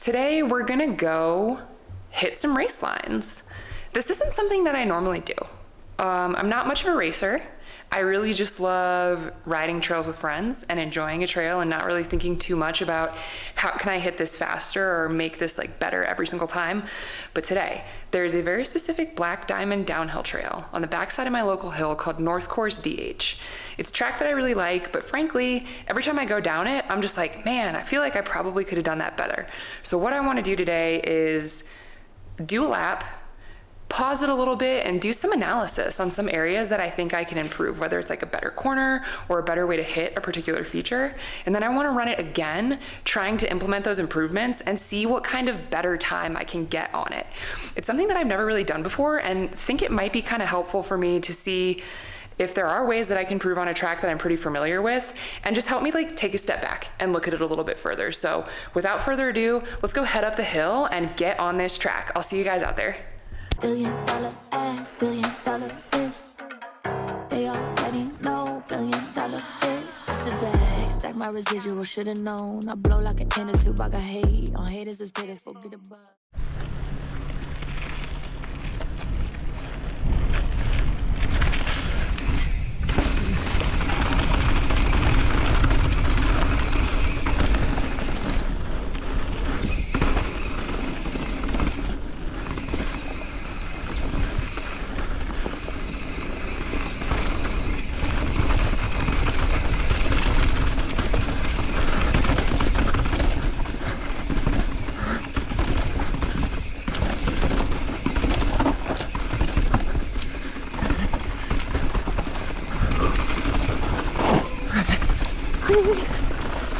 Today we're gonna go hit some race lines. This isn't something that I normally do. I'm not much of a racer. I really just love riding trails with friends and enjoying a trail and not really thinking too much about how can I hit this faster or make this like better every single time. But today, there's a very specific Black Diamond downhill trail on the backside of my local hill called North Course DH. It's a track that I really like, but frankly, every time I go down it, I'm just like, man, I feel like I probably could have done that better. So what I want to do today is do a lap, pause it a little bit, and do some analysis on some areas that I think I can improve, whether it's like a better corner or a better way to hit a particular feature. And then I want to run it again, trying to implement those improvements and see what kind of better time I can get on it. It's something that I've never really done before and think it might be kind of helpful for me to see if there are ways that I can improve on a track that I'm pretty familiar with, and just help me like take a step back and look at it a little bit further. So without further ado, let's go head up the hill and get on this track. I'll see you guys out there. $1 billion ass, $1 billion this. They already know $1 billion this. Sit back, stack my residual, should've known. I blow like an inner tube, I got hate. On haters is pitiful, get a bug.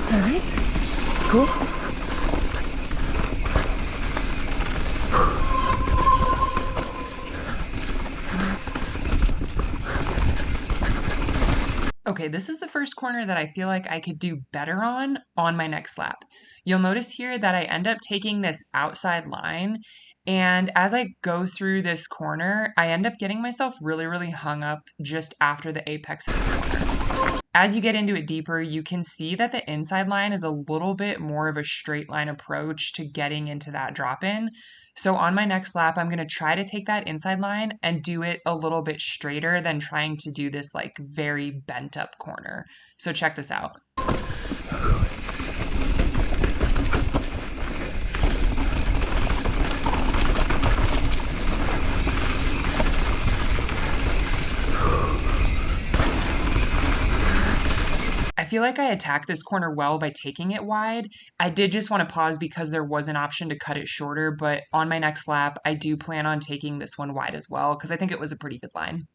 All right, cool. Okay, this is the first corner that I feel like I could do better on my next lap. You'll notice here that I end up taking this outside line, and as I go through this corner, I end up getting myself really hung up just after the apex of this corner. As you get into it deeper, you can see that the inside line is a little bit more of a straight line approach to getting into that drop-in. So on my next lap, I'm going to try to take that inside line and do it a little bit straighter than trying to do this like very bent up corner. So check this out. I feel like I attacked this corner well by taking it wide. I did just want to pause because there was an option to cut it shorter, but on my next lap, I do plan on taking this one wide as well because I think it was a pretty good line.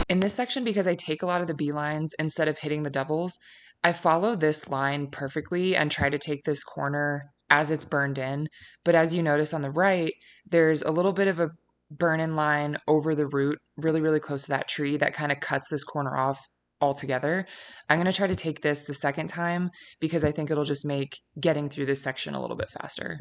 In this section, because I take a lot of the B lines instead of hitting the doubles, I follow this line perfectly and try to take this corner as it's burned in. But as you notice on the right, there's a little bit of a burn-in line over the root, really close to that tree that kind of cuts this corner off altogether. I'm going to try to take this the second time because I think it'll just make getting through this section a little bit faster.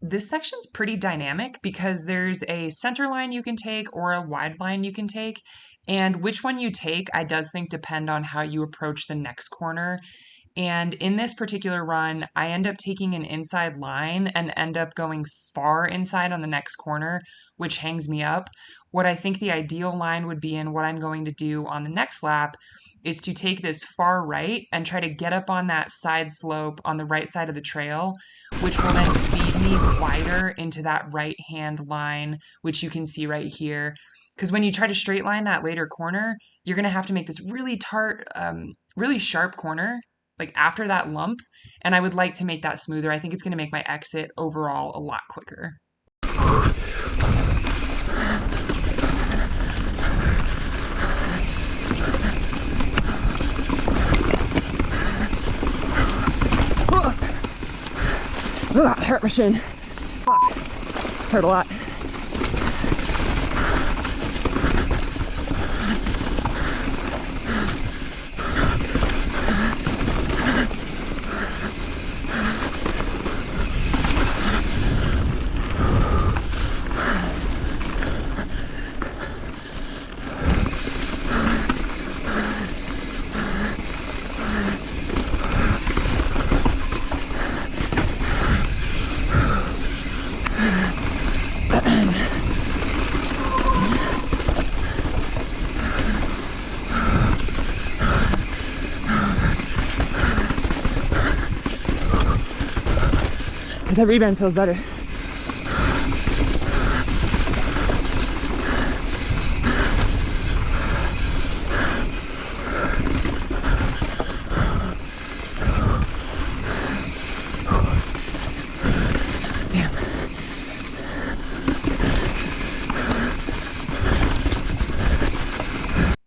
This section's pretty dynamic because there's a center line you can take or a wide line you can take, and which one you take, I does think depend on how you approach the next corner. And in this particular run, I end up taking an inside line and end up going far inside on the next corner, which hangs me up. What I think the ideal line would be, and what I'm going to do on the next lap, is to take this far right and try to get up on that side slope on the right side of the trail, which will then feed me wider into that right hand line, which you can see right here. Because when you try to straight line that later corner, you're going to have to make this really really sharp corner, like after that lump. And I would like to make that smoother. I think it's going to make my exit overall a lot quicker. Ugh, hurt my shin. Fuck. Hurt a lot. That rebound feels better. Damn.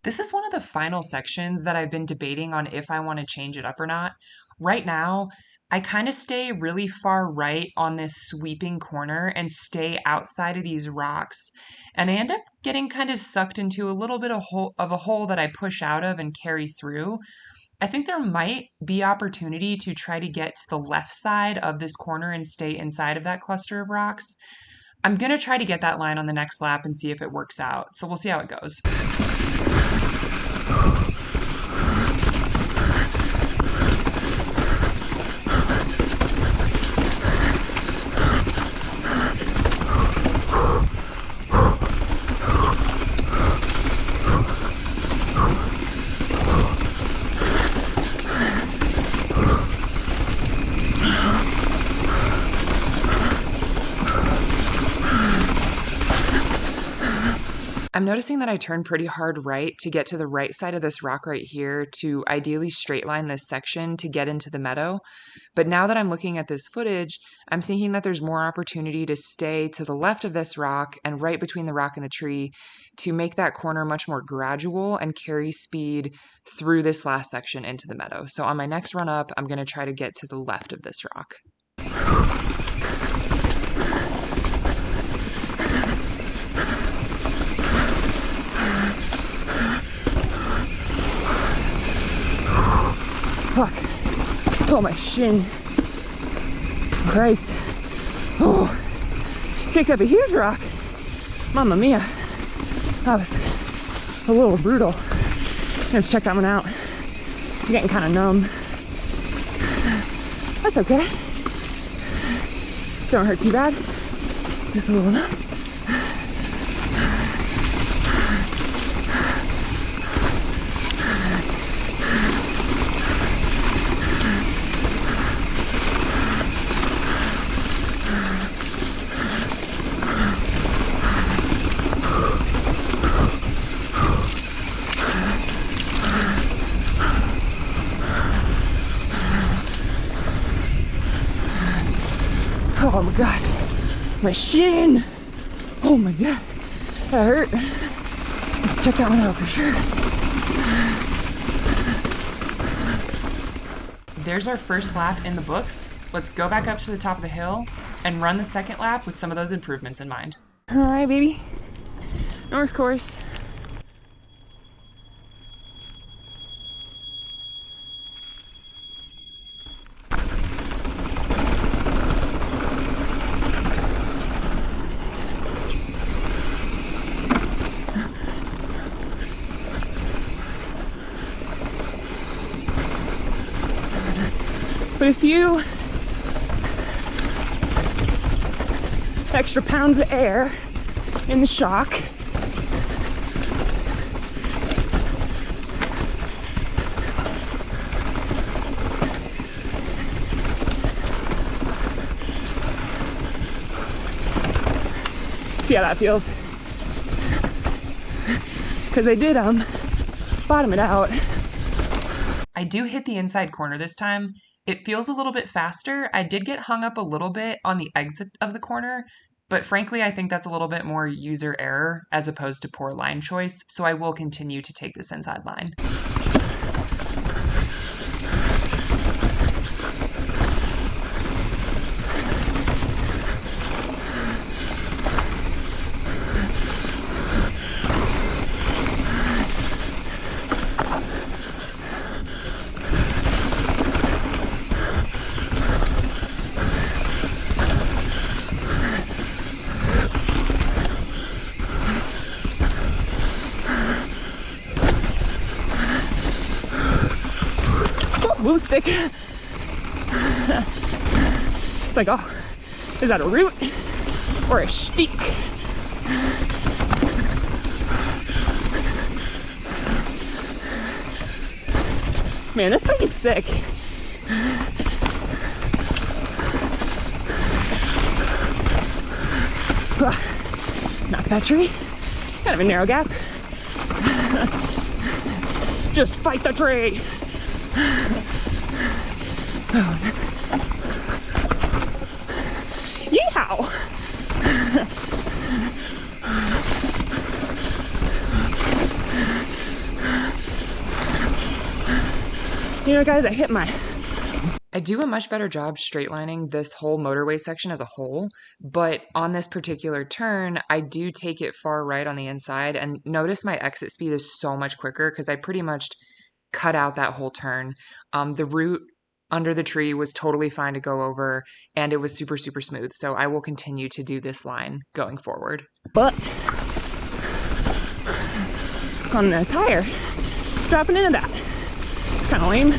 This is one of the final sections that I've been debating on if I want to change it up or not. Right now, I kind of stay really far right on this sweeping corner and stay outside of these rocks. And I end up getting kind of sucked into a little bit of a hole that I push out of and carry through. I think there might be opportunity to try to get to the left side of this corner and stay inside of that cluster of rocks. I'm going to try to get that line on the next lap and see if it works out. So we'll see how it goes. I'm noticing that I turn pretty hard right to get to the right side of this rock right here to ideally straight line this section to get into the meadow. But now that I'm looking at this footage, I'm thinking that there's more opportunity to stay to the left of this rock and right between the rock and the tree to make that corner much more gradual and carry speed through this last section into the meadow. So on my next run up, I'm going to try to get to the left of this rock. Fuck. Oh, my shin. Christ. Oh. Kicked up a huge rock. Mamma mia. That was a little brutal. Let's check that one out. I'm getting kind of numb. That's okay. Don't hurt too bad. Just a little numb. Oh my god, my shin! Oh my god, that hurt. Let's check that one out for sure. There's our first lap in the books. Let's go back up to the top of the hill and run the second lap with some of those improvements in mind. All right, baby. North course. a few extra pounds of air in the shock. See how that feels? Because I did bottom it out. I do hit the inside corner this time. It feels a little bit faster. I did get hung up a little bit on the exit of the corner, but frankly, I think that's a little bit more user error as opposed to poor line choice, so I will continue to take this inside line. Blue stick. It's like, oh, is that a root or a steak? Man, this bike is sick. Knock that tree. Kind of a narrow gap. Just fight the tree. Yeehaw! You know, guys, I do a much better job straightlining this whole motorway section as a whole, but on this particular turn, I do take it far right on the inside, and notice my exit speed is so much quicker because I pretty much cut out that whole turn. The root under the tree was totally fine to go over, and it was super, super smooth. So I will continue to do this line going forward. but on the tire, dropping into that. It's kind of lame.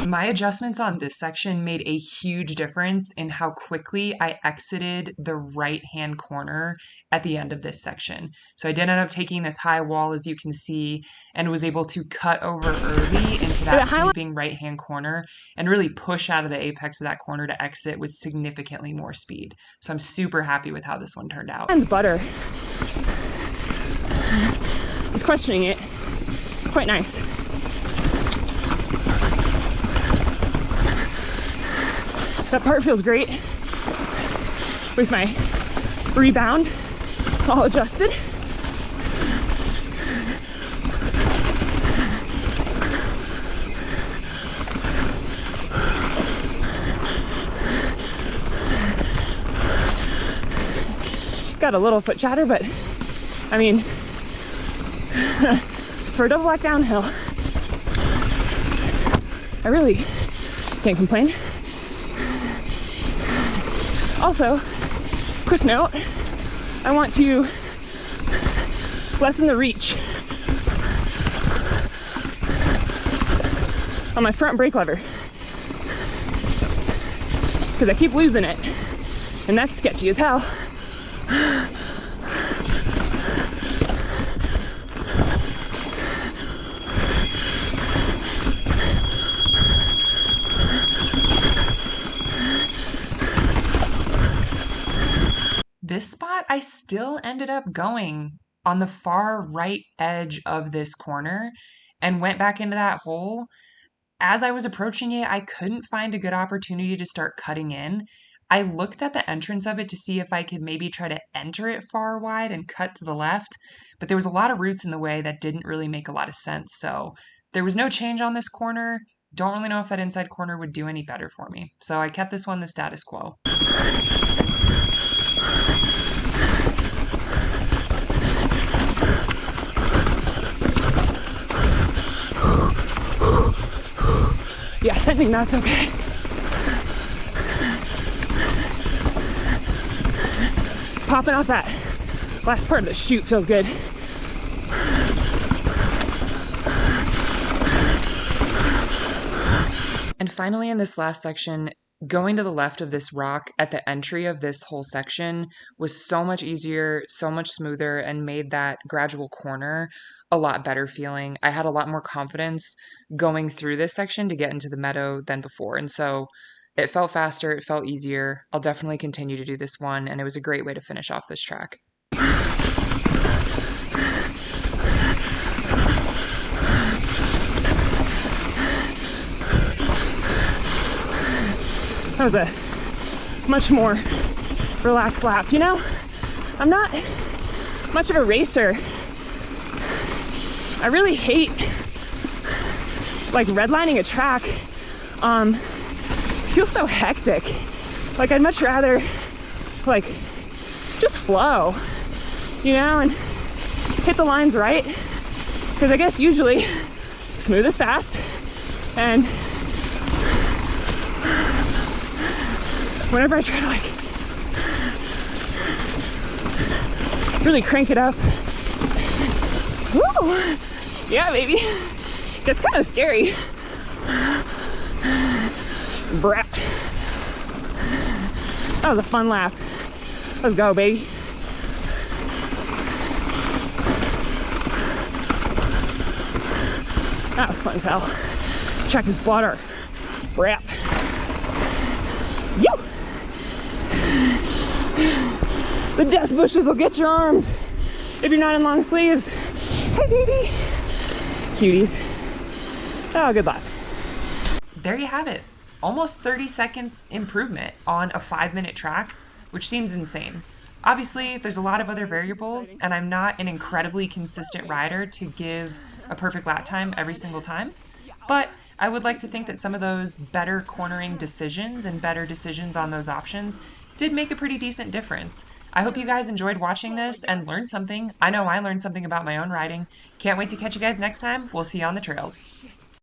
My adjustments on this section made a huge difference in how quickly I exited the right-hand corner at the end of this section. So I did end up taking this high wall, as you can see, and was able to cut over early into that sweeping right-hand corner and really push out of the apex of that corner to exit with significantly more speed. So I'm super happy with how this one turned out. Mine's butter. I was questioning it. Quite nice. That part feels great with my rebound all adjusted. Got a little foot chatter, but I mean, for a double black downhill, I really can't complain. Also, quick note, I want to lessen the reach on my front brake lever because I keep losing it, and that's sketchy as hell. This spot, I still ended up going on the far right edge of this corner and went back into that hole. As I was approaching it, I couldn't find a good opportunity to start cutting in. I looked at the entrance of it to see if I could maybe try to enter it far wide and cut to the left, but there was a lot of roots in the way that didn't really make a lot of sense. So there was no change on this corner. Don't really know if that inside corner would do any better for me. So I kept this one the status quo. Yes, I think that's okay. Popping off that last part of the chute feels good. finally, in this last section, going to the left of this rock at the entry of this whole section was so much easier, so much smoother, and made that gradual corner a lot better feeling. I had a lot more confidence going through this section to get into the meadow than before. And so it felt faster, it felt easier. I'll definitely continue to do this one, and it was a great way to finish off this track. That was a much more relaxed lap. You know, I'm not much of a racer. I really hate like redlining a track. Feels so hectic. Like I'd much rather like just flow, you know, and hit the lines right. Because I guess usually smooth is fast, and whenever I try to like really crank it up, woo, yeah, baby, it's kind of scary. Brat. That was a fun lap. Let's go, baby. That was fun as hell. Track is butter. Brat. Yo! The death bushes will get your arms if you're not in long sleeves. Hey, baby. Cuties. Oh, good luck. There you have it. Almost 30 seconds improvement on a 5-minute track, which seems insane. Obviously, there's a lot of other variables, and I'm not an incredibly consistent rider to give a perfect lap time every single time, but I would like to think that some of those better cornering decisions and better decisions on those options did make a pretty decent difference. I hope you guys enjoyed watching this and learned something. I know I learned something about my own riding. Can't wait to catch you guys next time. We'll see you on the trails.